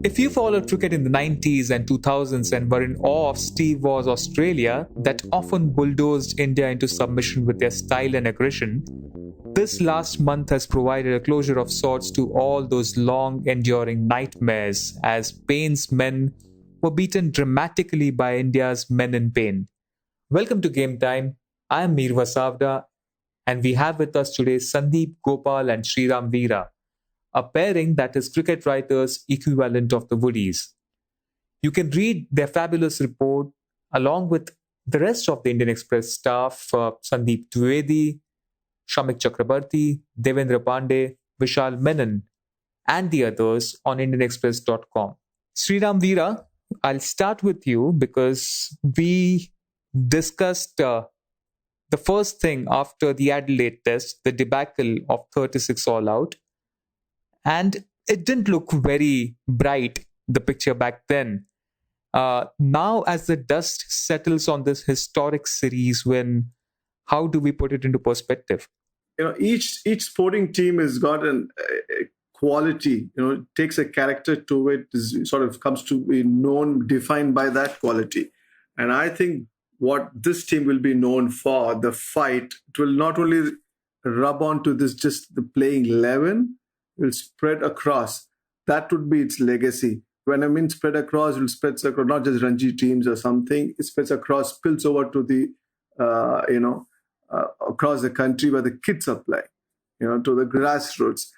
If you followed cricket in the 90s and 2000s and were in awe of Steve Waugh's Australia that often bulldozed India into submission with their style and aggression, this last month has provided a closure of sorts to all those long enduring nightmares as Payne's men were beaten dramatically by India's men in pain. Welcome to Game Time. I am Mihir Vasavda, and we have with us today Sandip, Gopal, and Sriram Veera, a pairing that is cricket writers' equivalent of the Woodies. You can read their fabulous report along with the rest of the Indian Express staff, Sandeep Dwivedi, Shamik Chakrabarti, Devendra Pandey, Vishal Menon, and the others on IndianExpress.com. Sriram Veera, I'll start with you because we discussed the first thing after the Adelaide test, the debacle of 36 all out. And it didn't look very bright, the picture back then. Now, as the dust settles on this historic series win, how do we put it into perspective? Each sporting team has got a quality. It takes a character to it. Sort of comes to be known, defined by that quality. And I think what this team will be known for, the fight, it will not only rub onto this just the playing 11. Will spread across. That would be its legacy. When I mean spread across, it will spread across not just Ranji teams or something. It spreads across, spills over to the, across the country where the kids are playing, to the grassroots.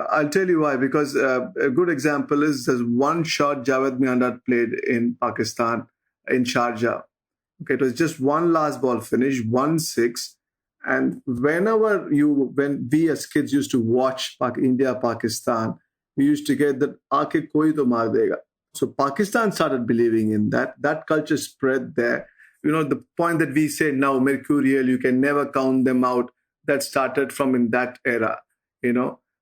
I'll tell you why. Because a good example is there's one shot Javed Miandar played in Pakistan, in Sharjah. Okay, it was just one last ball finish, 1-6. And when we as kids used to watch India, Pakistan, we used to get that, aake koi to maar dega. So Pakistan started believing in that. That culture spread there. The point that we say now, mercurial, you can never count them out. That started from in that era,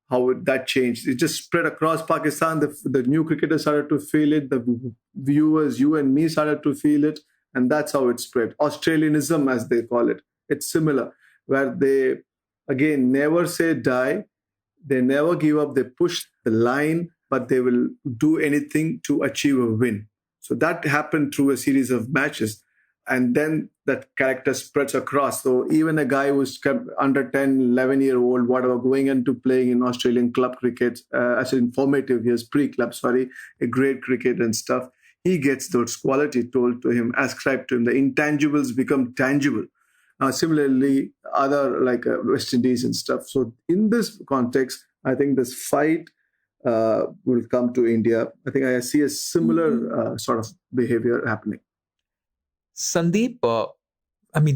how that changed. It just spread across Pakistan. The new cricketers started to feel it. The viewers, you and me, started to feel it. And that's how it spread. Australianism, as they call it. It's similar, where they, again, never say die. They never give up. They push the line, but they will do anything to achieve a win. So that happened through a series of matches. And then that character spreads across. So even a guy who's under 10, 11-year-old, whatever, going into playing in Australian club cricket, as in formative years, pre-club, a great cricket and stuff, he gets those quality told to him, ascribed to him. The intangibles become tangible. Similarly, other like West Indies and stuff. So in this context, I think this fight will come to India. I think I see a similar sort of behavior happening. Sandeep,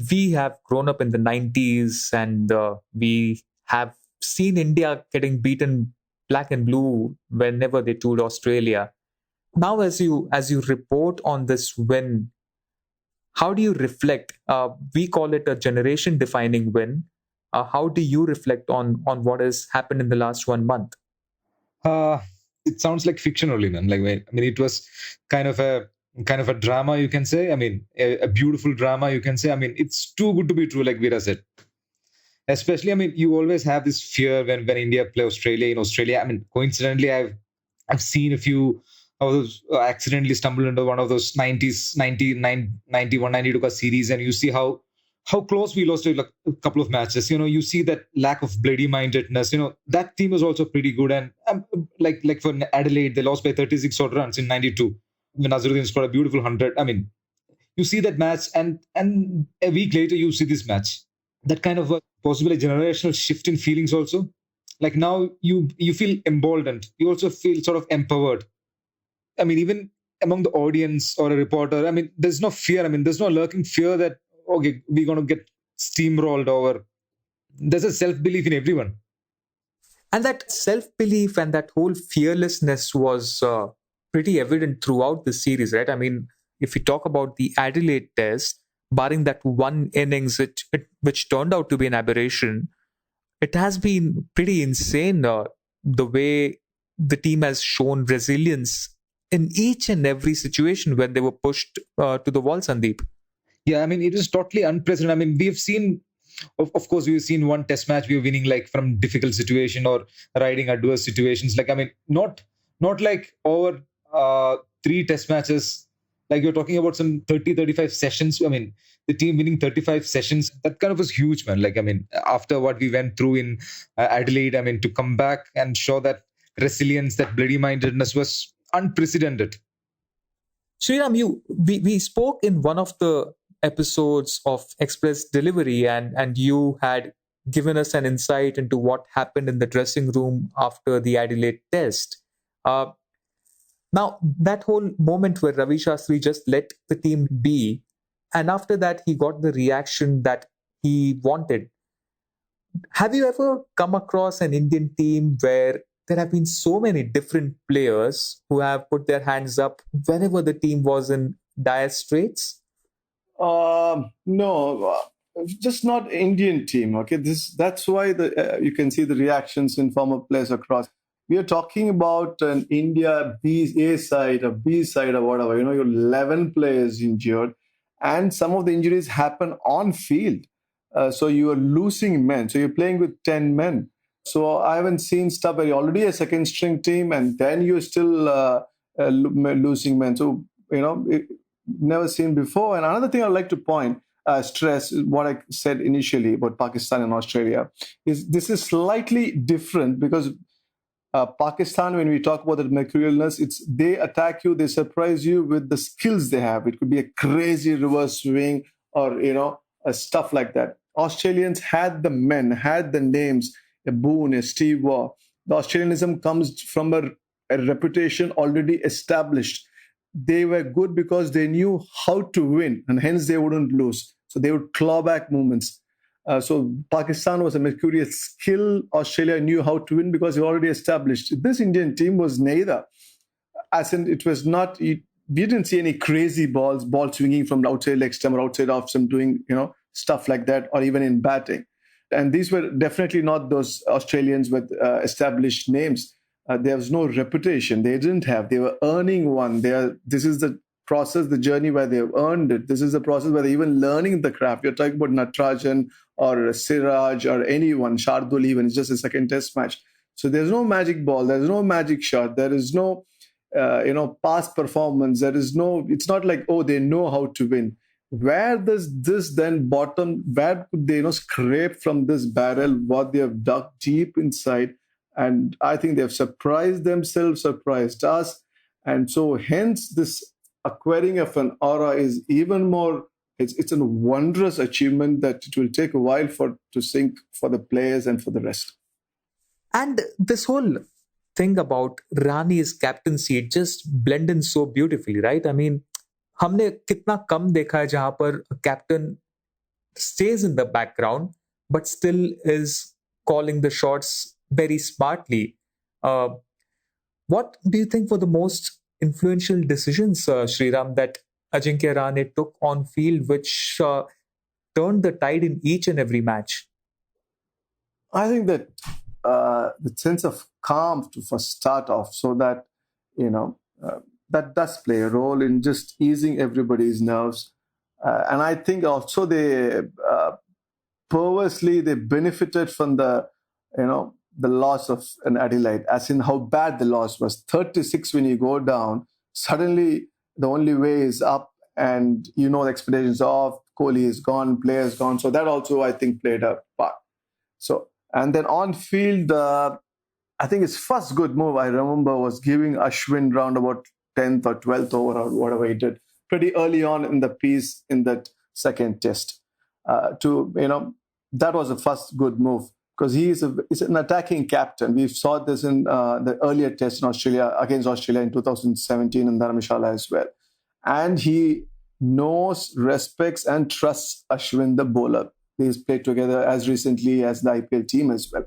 we have grown up in the 90s and we have seen India getting beaten black and blue whenever they toured Australia. Now, as you report on this win, how do you reflect? We call it a generation-defining win. How do you reflect on what has happened in the last 1 month? It sounds like fiction only, man. It was kind of a drama, you can say. A beautiful drama, you can say. It's too good to be true, like Veera said. Especially, you always have this fear when India play Australia in Australia. Coincidentally, I've seen a few of those accidentally stumbled into one of those 90s, 91, 92 series, and you see how close we lost to a couple of matches. You see that lack of bloody-mindedness. That team was also pretty good. And like for Adelaide, they lost by 36 odd runs in 92 when Azharuddin scored a beautiful 100. You see that match, and a week later, you see this match. That kind of possibly a generational shift in feelings also. Like now, you feel emboldened. You also feel sort of empowered. Even among the audience or a reporter, there's no fear. There's no lurking fear that, okay, we're going to get steamrolled over. There's a self-belief in everyone. And that self-belief and that whole fearlessness was pretty evident throughout the series, right? If you talk about the Adelaide test, barring that one innings which turned out to be an aberration, it has been pretty insane the way the team has shown resilience in each and every situation when they were pushed to the wall, Sandeep. Yeah, it is totally unprecedented. We've seen of course, we've seen one test match we were winning like from difficult situation or riding adverse situations. Like, I mean, not like over three test matches. Like, you're talking about some 35 sessions. I mean, the team winning 35 sessions, that kind of was huge, man. Like, I mean, after what we went through in Adelaide, I mean, to come back and show that resilience, that bloody mindedness was unprecedented. Sriram, we spoke in one of the episodes of Express Delivery, and you had given us an insight into what happened in the dressing room after the Adelaide test. Uh, Now, that whole moment where Ravi Shastri just let the team be, and after that, he got the reaction that he wanted. Have you ever come across an Indian team where there have been so many different players who have put their hands up whenever the team was in dire straits? No, just not Indian team. Okay, that's why you can see the reactions in former players across. We are talking about an India A side or B side or whatever. You know, you're 11 players injured, and some of the injuries happen on field. So you are losing men. So you're playing with 10 men. So I haven't seen stuff where you're already a second string team, and then you're still losing men. So never seen before. And another thing I'd like to stress what I said initially about Pakistan and Australia is this is slightly different because Pakistan, when we talk about the mercurialness, it's they attack you, they surprise you with the skills they have. It could be a crazy reverse swing or stuff like that. Australians had the men, had the names, a Boone, a Steve Waugh. The Australianism comes from a reputation already established. They were good because they knew how to win, and hence they wouldn't lose. So they would claw back movements. So Pakistan was a mercurial skill. Australia knew how to win because they already established. This Indian team was neither. As in, it was not. We didn't see any crazy ball swinging from outside leg stump or outside off stump doing stuff like that, or even in batting. And these were definitely not those Australians with established names. There was no reputation. They didn't have. They were earning one. This is the process, the journey where they've earned it. This is the process where they're even learning the craft. You're talking about Natarajan or Siraj or anyone, Shardul even. It's just a second test match. So there's no magic ball. There's no magic shot. There is no, past performance. There is no, it's not like, oh, they know how to win. Where does this then bottom, where could they scrape from this barrel what they have dug deep inside? And I think they've surprised themselves, surprised us. And so hence this acquiring of an aura is even more, it's a wondrous achievement that it will take a while to sink for the players and for the rest. And this whole thing about Rani's captaincy, it just blend in so beautifully, right? I mean, हमने कितना कम देखा है जहां पर captain stays in the background but still is calling the shots very smartly. What do you think were the most influential decisions, Sriram, that Ajinkya Rahane took on field, which turned the tide in each and every match? I think that the sense of calm for start off, so that that does play a role in just easing everybody's nerves. And I think also they purposely they benefited from the loss of an Adelaide, as in how bad the loss was. 36 when you go down, suddenly the only way is up, and the expectations of Kohli is gone, players gone. So that also I think played a part. So and then on field, I think his first good move I remember was giving Ashwin round about 10th or 12th over or whatever he did pretty early on in the piece in that second test. That was the first good move because he's an attacking captain. We saw this in the earlier test in Australia against Australia in 2017 in Dharamshala as well. And he knows, respects and trusts Ashwin the bowler. He's played together as recently as the IPL team as well.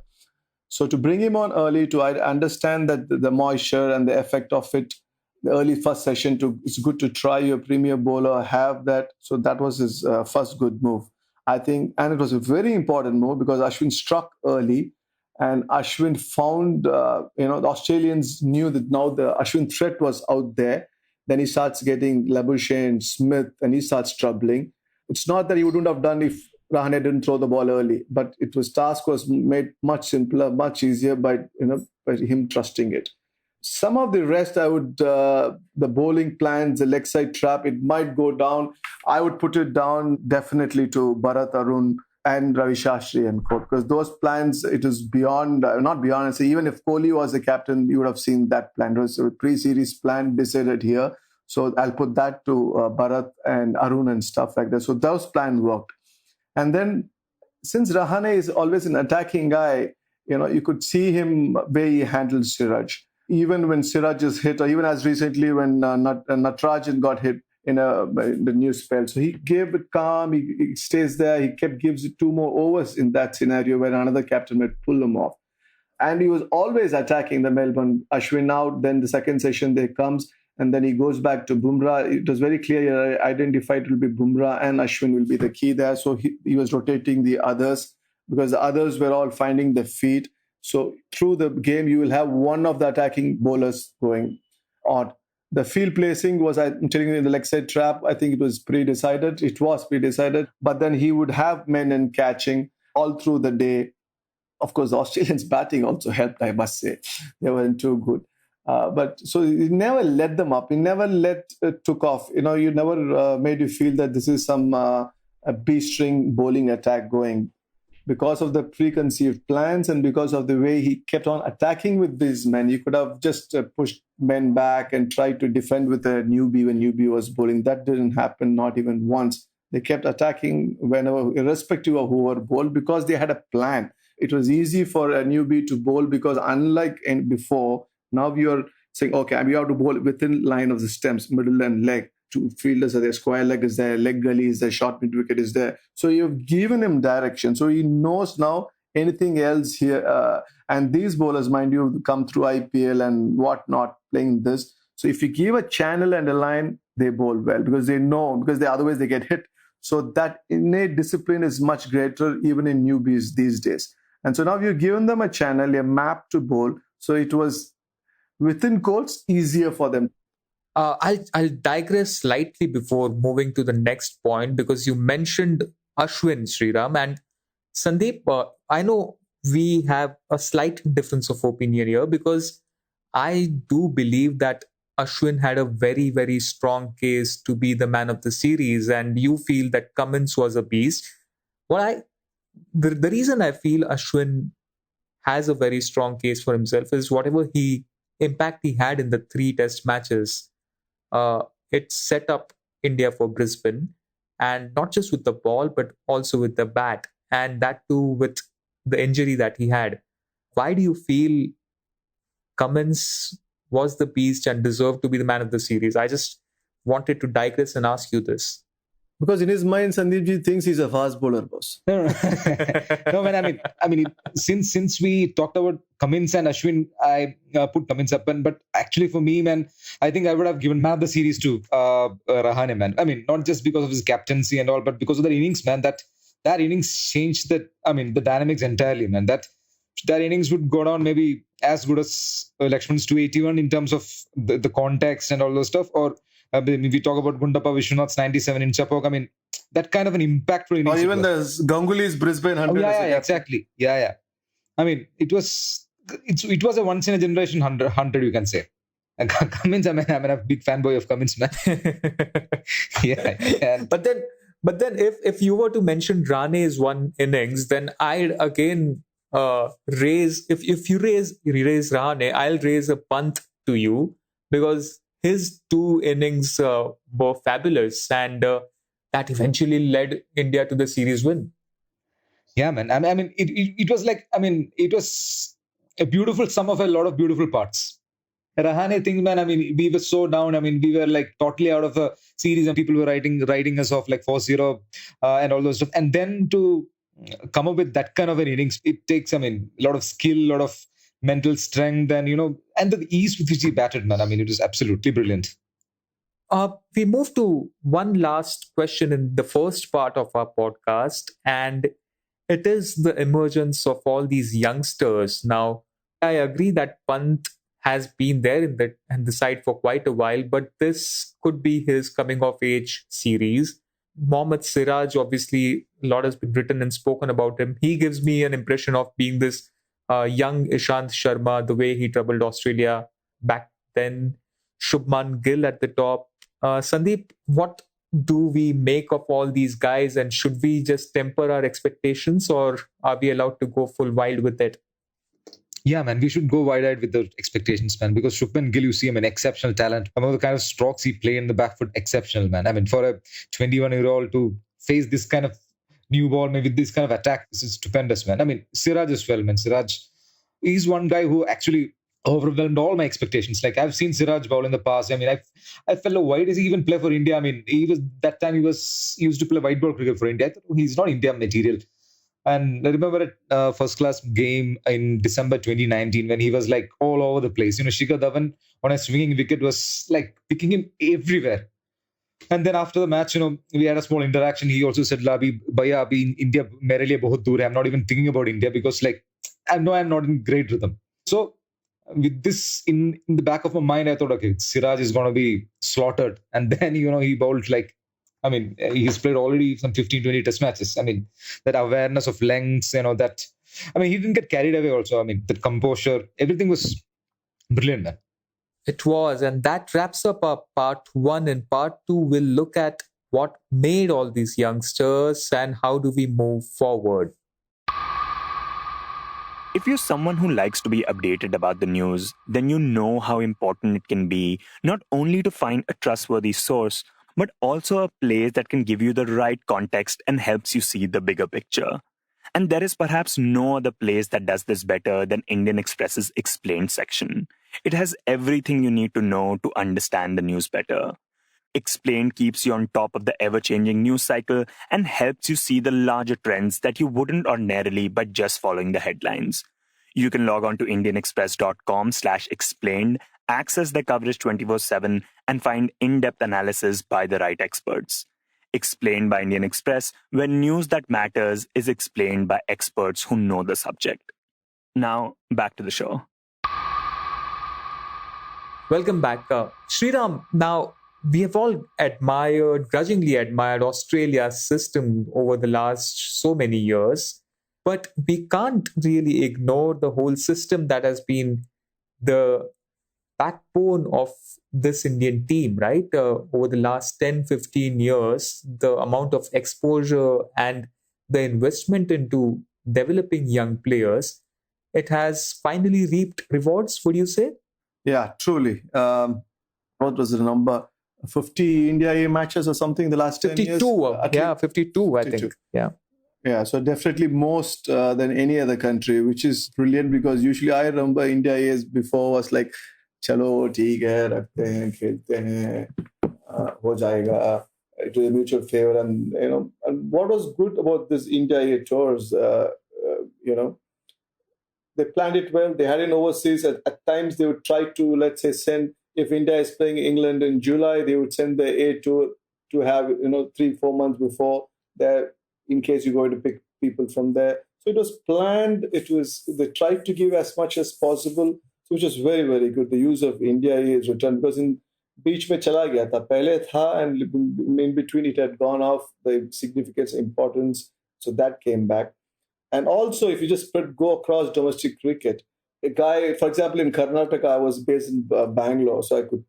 So to bring him on early, to understand that the moisture and the effect of it, the early first session, it's good to try your premier bowler, have that. So that was his first good move, I think. And it was a very important move because Ashwin struck early and Ashwin found, the Australians knew that now the Ashwin threat was out there. Then he starts getting Labuschagne, Smith, and he starts troubling. It's not that he wouldn't have done if Rahane didn't throw the ball early, but task was made much simpler, much easier by by him trusting it. Some of the rest, I would the bowling plans, the leg side trap, it might go down. I would put it down definitely to Bharat, Arun, and Ravi Shastri and co, because those plans, it is beyond, not beyond. So even if Kohli was the captain, you would have seen that plan. It was a pre-series plan decided here. So I'll put that to Bharat and Arun and stuff like that. So those plans worked. And then since Rahane is always an attacking guy, you could see him where he handles Siraj. Even when Siraj is hit, or even as recently when Natarajan got hit in the new spell. So he gave it calm, he stays there, gives it two more overs in that scenario where another captain might pull him off. And he was always attacking the Melbourne. Ashwin out, then the second session there comes, and then he goes back to Bumrah. It was very clear, identified it will be Bumrah and Ashwin will be the key there. So he was rotating the others because the others were all finding their feet. So through the game, you will have one of the attacking bowlers going on. The field placing was, I'm telling you, in the leg side trap, I think it was pre-decided. It was pre-decided. But then he would have men in catching all through the day. Of course, the Australians' batting also helped, I must say. They weren't too good. But so he never let them up. He never took off. You never made you feel that this is some a B-string bowling attack going. Because of the preconceived plans and because of the way he kept on attacking with these men, you could have just pushed men back and tried to defend with a newbie when newbie was bowling. That didn't happen, not even once. They kept attacking whenever, irrespective of who were bowled, because they had a plan. It was easy for a newbie to bowl because unlike before, now you're saying, okay, we have to bowl within line of the stumps, middle and leg. Two fielders are there, square leg is there, leg gully is there, short mid wicket is there. So you've given him direction. So he knows now anything else here. And these bowlers, mind you, come through IPL and whatnot playing this. So if you give a channel and a line, they bowl well because they know, because otherwise they get hit. So that innate discipline is much greater even in newbies these days. And so now you've given them a channel, a map to bowl. So it was, within quotes, easier for them. I'll digress slightly before moving to the next point, because you mentioned Ashwin, Sriram, and Sandip. I know we have a slight difference of opinion here, because I do believe that Ashwin had a very, very strong case to be the man of the series, and you feel that Cummins was a beast. The reason I feel Ashwin has a very strong case for himself is whatever impact he had in the 3 test matches. It set up India for Brisbane, and not just with the ball, but also with the bat, and that too with the injury that he had. Why do you feel Cummins was the beast and deserved to be the man of the series? I just wanted to digress and ask you this. Because in his mind, Sandeepji thinks he's a fast bowler, boss. No, no, man. I mean, since we talked about Cummins and Ashwin, I put Cummins up, but actually for me, man, I think I would have given man of the series to Rahane, man. I mean, not just because of his captaincy and all, but because of the innings, man. That innings changed the dynamics entirely, man. That innings would go down maybe as good as Lakshman's 281 in terms of the context and all those stuff, or. We talk about Gundappa Vishwanath's 97 in Chapok. I mean, that kind of an impactful innings. Or even the Ganguly's Brisbane 100. Yeah, exactly. Yeah. I mean, it was a once in a generation 100, you can say. And Cummins, I'm a big fanboy of Cummins, man. Yeah. But then if you were to mention Rane's one innings, then I'd again raise, if you raise Rahane, I'll raise a punt to you, because his 2 innings were fabulous, and that eventually led India to the series win. Yeah, man. I mean, it was like, it was a beautiful sum of a lot of beautiful parts. Rahane thing, man, I mean, we were so down. I mean, we were like totally out of a series, and people were writing us off like 4-0 and all those stuff. And then to come up with that kind of an innings, it takes, a lot of skill, a lot of mental strength, and and the ease with which he batted, man. I mean, it was absolutely brilliant. We move to one last question in the first part of our podcast, and it is the emergence of all these youngsters. Now, I agree that Pant has been there in the side for quite a while, but this could be his coming of age series. Mohammad Siraj obviously A lot has been written and spoken about him. He gives me an impression of being this young Ishant Sharma, the way he troubled Australia back then. Shubman Gill at the top. Sandeep, what do we make of all these guys, and should we just temper our expectations, or are we allowed to go full wild with it? Yeah, man, we should go wide-eyed with the expectations, man. Because Shubman Gill, you see him an exceptional talent. Some of the kind of strokes he played in the back foot, exceptional, man. I mean, for a 21-year-old to face this kind of new ball, maybe this kind of attack, this is stupendous, man. I mean, Siraj as well, man. Siraj, he's one guy who actually overwhelmed all my expectations. Like I've seen Siraj bowl in the past. I mean, I felt, like, why does he even play for India? I mean, he was that time he used to play white ball cricket for India. I thought, he's not India material. And I remember a first class game in December 2019 when he was like all over the place. Shikhar Dhawan on a swinging wicket was like picking him everywhere. And then after the match, we had a small interaction. He also said, "Labi, bhaiya, abhi in India, mere liye bahut dur hai. I'm not even thinking about India because like I know I'm not in great rhythm." So with this in the back of my mind, I thought, okay, Siraj is going to be slaughtered. And then, he bowled like, I mean, he's played already some 15, 20 test matches. I mean, that awareness of lengths, that, I mean, he didn't get carried away also. I mean, the composure, everything was brilliant, man. It was. And that wraps up our part one. In part two, we'll look at what made all these youngsters and how do we move forward. If you're someone who likes to be updated about the news, then you know how important it can be not only to find a trustworthy source, but also a place that can give you the right context and helps you see the bigger picture. And there is perhaps no other place that does this better than Indian Express's Explained section. It has everything you need to know to understand the news better. Explained keeps you on top of the ever-changing news cycle and helps you see the larger trends that you wouldn't ordinarily by just following the headlines. You can log on to indianexpress.com/explained, access the coverage 24/7, and find in-depth analysis by the right experts. Explained by Indian Express, where news that matters is explained by experts who know the subject. Now, back to the show. Welcome back. Sriram, now we have all grudgingly admired Australia's system over the last so many years, but we can't really ignore the whole system that has been the backbone of this Indian team, right? Over the last 10, 15 years, the amount of exposure and the investment into developing young players, it has finally reaped rewards, would you say? Yeah, truly. What was the number? 50 India A matches or something the last 10 years? 52, I think. Yeah, so definitely most than any other country, which is brilliant because usually I remember India A's before was like, chalo, theek hai, rakhte hain, khelte hain, ho jayega, to a mutual favor. And, and what was good about this India A tours, they planned it well. They had it overseas. At times, they would try to, let's say, send, if India is playing England in July, they would send the A tour to have, 3-4 months before there, in case you're going to pick people from there. So it was planned. They tried to give as much as possible, which was very, very good. The use of India is returned because in beach mein chala gaya tha. Pehle tha, and in between it had gone off, the significance, importance. So that came back. And also, if you just go across domestic cricket, a guy, for example, in Karnataka, I was based in Bangalore, so I could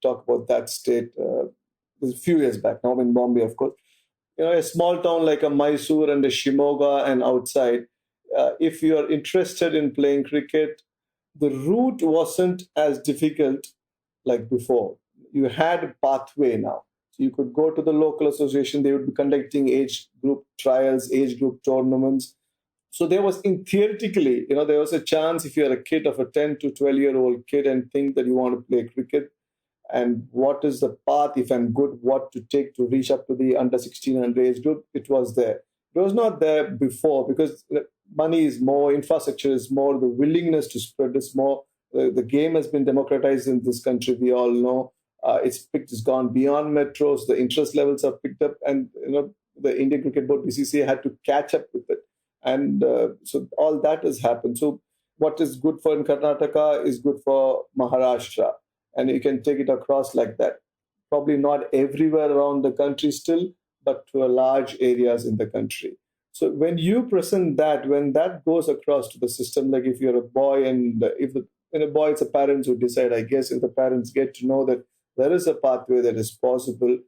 talk about that state a few years back. Now I'm in Bombay, of course. A small town like a Mysore and a Shimoga and outside, if you are interested in playing cricket, the route wasn't as difficult like before. You had a pathway now. So you could go to the local association. They would be conducting age group trials, age group tournaments. So there was, theoretically, there was a chance if you're a kid of a 10 to 12-year-old kid and think that you want to play cricket, and what is the path, if I'm good, what to take to reach up to the under 16 and age group, it was there. It was not there before because money is more, infrastructure is more, the willingness to spread is more. The game has been democratized in this country, we all know. It's gone beyond metros, the interest levels have picked up, and the Indian Cricket Board, BCCA, had to catch up with it. And so all that has happened. So what is good for in Karnataka is good for Maharashtra. And you can take it across like that. Probably not everywhere around the country still, but to a large areas in the country. So when you present that, when that goes across to the system, like if you're a boy and if the in a boy, it's the parents who decide. I guess if the parents get to know that there is a pathway that is possible,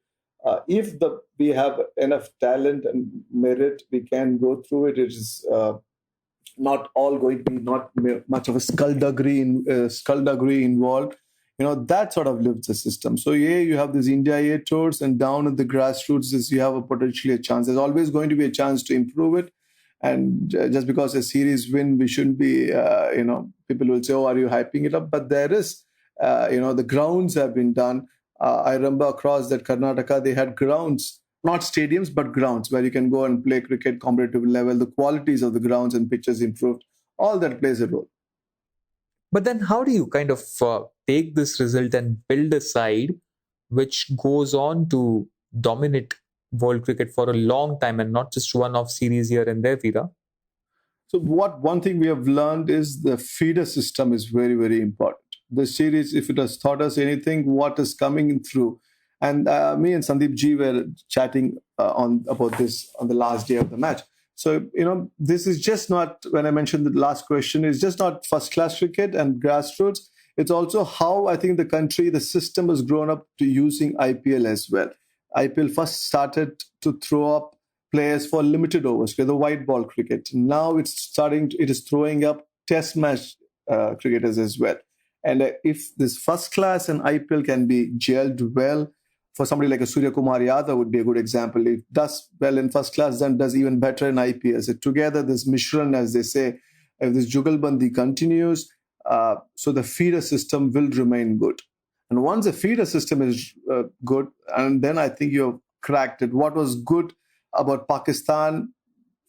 if we have enough talent and merit, we can go through it. It is not all going to be not much of a skullduggery involved. That sort of lifts the system. So yeah, you have these India A tours, and down at the grassroots is you have a potentially a chance. There's always going to be a chance to improve it. And just because a series win, we shouldn't be, people will say, oh, are you hyping it up? But there is, the grounds have been done. I remember across that Karnataka, they had grounds, not stadiums, but grounds where you can go and play cricket competitive level. The qualities of the grounds and pitches improved. All that plays a role. But then how do you kind of take this result and build a side which goes on to dominate world cricket for a long time and not just one-off series here and there, Veera? So one thing we have learned is the feeder system is very, very important. The series, if it has taught us anything, what is coming through. And me and Sandip Ji were chatting on about this on the last day of the match. So, this is just not, when I mentioned the last question, it's just not first class cricket and grassroots. It's also how I think the system has grown up to using IPL as well. IPL first started to throw up players for limited overs, the white ball cricket. Now it is throwing up test match cricketers as well. And if this first class and IPL can be gelled well, for somebody like a Surya Kumar Yadav would be a good example. If does well in first class, then does even better in IPL. So together, this Mishran, as they say, if this Jugalbandi continues, so the feeder system will remain good. And once the feeder system is good, and then I think you've cracked it. What was good about Pakistan,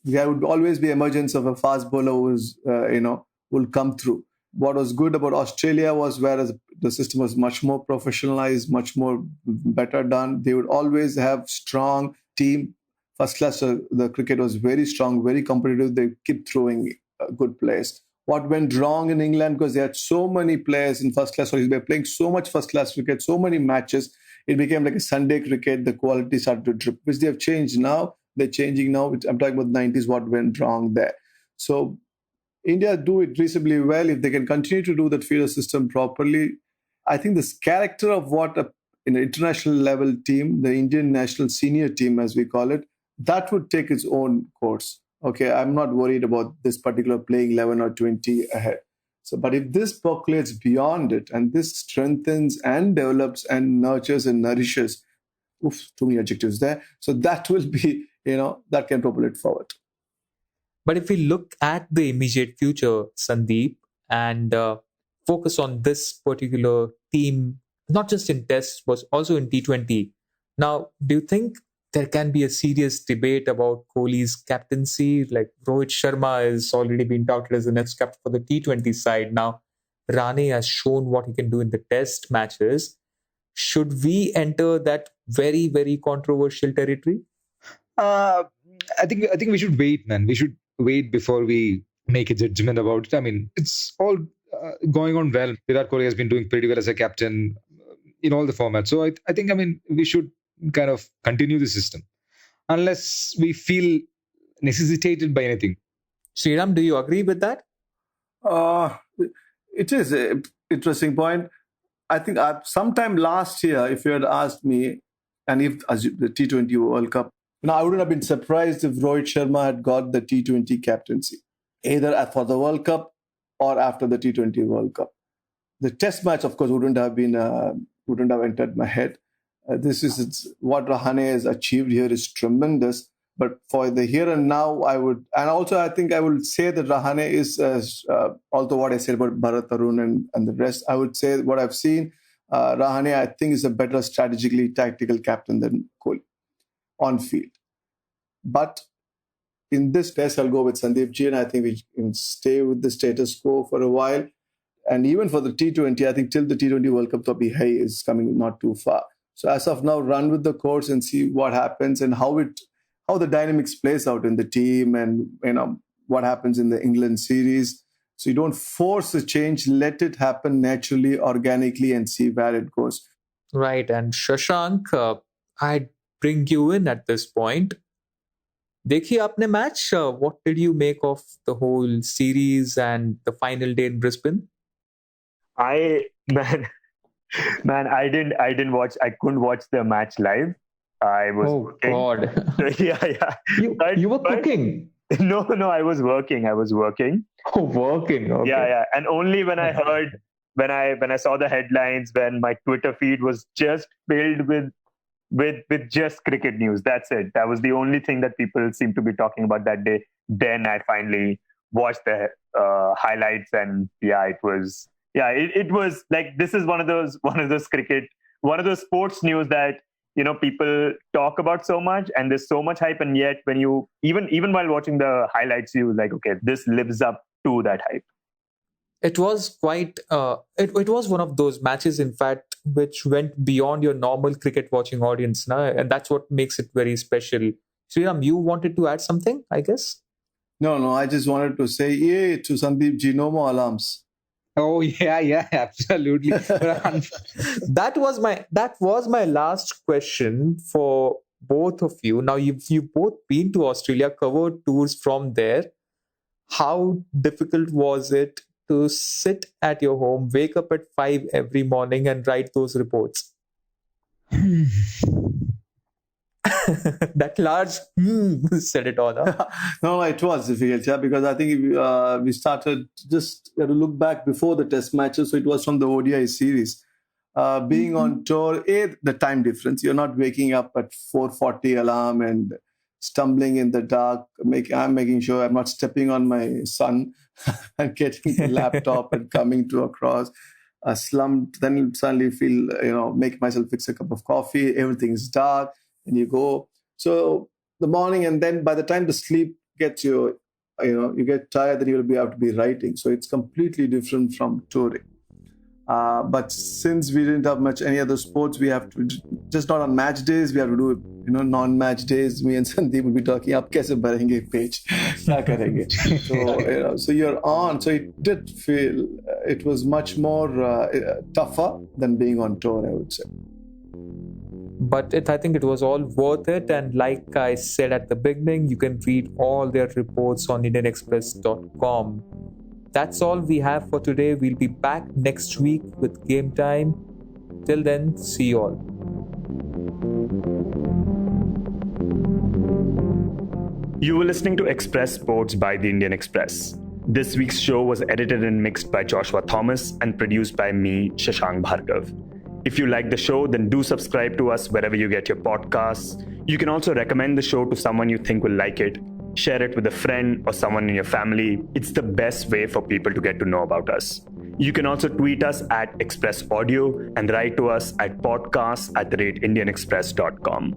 there would always be emergence of a fast bowler who's, will come through. What was good about Australia was whereas the system was much more professionalized, much more better done. They would always have strong team. First class, the cricket was very strong, very competitive. They keep throwing good players. What went wrong in England, because they had so many players in first class, so they were playing so much first class cricket, so many matches, it became like a Sunday cricket. The quality started to drip, which they have changed now. They're changing now. I'm talking about the 90s, what went wrong there. So India do it reasonably well. If they can continue to do that feeder system properly, I think this character of what in an international level team, the Indian national senior team, as we call it, that would take its own course. Okay, I'm not worried about this particular playing 11 or 20 ahead. So, but if this percolates beyond it and this strengthens and develops and nurtures and nourishes, too many adjectives there. So that will be, that can propel it forward. But if we look at the immediate future, Sandeep, and focus on this particular team, not just in tests, but also in T20. Now, do you think there can be a serious debate about Kohli's captaincy? Like Rohit Sharma has already been touted as the next captain for the T20 side. Now, Rane has shown what he can do in the test matches. Should we enter that very, very controversial territory? I think we should wait, man. We should wait before we make a judgment about it. I mean, it's all going on well. Virat Kohli has been doing pretty well as a captain in all the formats. So I think, we should kind of continue the system unless we feel necessitated by anything. Sriram, do you agree with that? It is an interesting point. I think sometime last year, if you had asked me, and if as the T20 World Cup, I wouldn't have been surprised if Rohit Sharma had got the T20 captaincy, either for the World Cup or after the T20 World Cup. The Test match, of course, wouldn't have entered my head. This is what Rahane has achieved here is tremendous. But for the here and now, I think I would say that Rahane is, although what I said about Bharat Arun and the rest, I would say what I've seen, Rahane, I think, is a better strategically tactical captain than Kohli on field. But in this test, I'll go with Sandip Ji, and I think we can stay with the status quo for a while. And even for the T20, I think till the T20 World Cup, Topi Hai is coming not too far. So as of now, run with the course and see what happens and how the dynamics plays out in the team and what happens in the England series. So you don't force a change, let it happen naturally, organically, and see where it goes. Right. And Shashank, I bring you in at this point. देखिए आपने match. What did you make of the whole series and the final day in Brisbane? I man, man, I didn't watch. I couldn't watch the match live. I was working. God. Yeah. You were cooking. No, I was working. Oh, working. Okay. Yeah. And only when I heard, when I saw the headlines, when my Twitter feed was just filled with just cricket news. That's it. That was the only thing that people seemed to be talking about that day. Then I finally watched the highlights, and it was like, this is one of those sports news that people talk about so much, and there's so much hype, and yet when you even while watching the highlights, you like, okay, this lives up to that hype. It was quite it was one of those matches, in fact, which went beyond your normal cricket watching audience, and that's what makes it very special. Sriram, you wanted to add something, I guess? No, I just wanted to say yay to Sandip ji, no more alarms. Oh yeah, absolutely. That was my last question for both of you. Now you've both been to Australia, covered tours from there. How difficult was it to sit at your home, wake up at 5 every morning and write those reports? That large said it all. Huh? No, it was difficult, because I think we started just to look back before the test matches, so it was from the ODI series. Being on tour, the time difference. You're not waking up at 4:40 alarm and stumbling in the dark. I'm making sure I'm not stepping on my son and getting the laptop and coming to across. Slumped, then suddenly feel, make myself fix a cup of coffee. Everything is dark. And you go. So the morning, and then by the time the sleep gets you, you get tired, then you'll have to be writing. So it's completely different from touring. But since we didn't have any other sports, we have to, just not on match days, we have to do, non-match days. Me and Sandip will be talking, "Ab kaise bharenge page? Kya karenge?" So, so you're on. So it did feel, it was much more tougher than being on tour, I would say. But I think it was all worth it. And like I said at the beginning, you can read all their reports on indianexpress.com. That's all we have for today. We'll be back next week with Game Time. Till then, see you all. You were listening to Express Sports by the Indian Express. This week's show was edited and mixed by Joshua Thomas and produced by me, Shashank Bhargav. If you like the show, then do subscribe to us wherever you get your podcasts. You can also recommend the show to someone you think will like it. Share it with a friend or someone in your family. It's the best way for people to get to know about us. You can also tweet us at Express Audio and write to us at podcasts@indianexpress.com.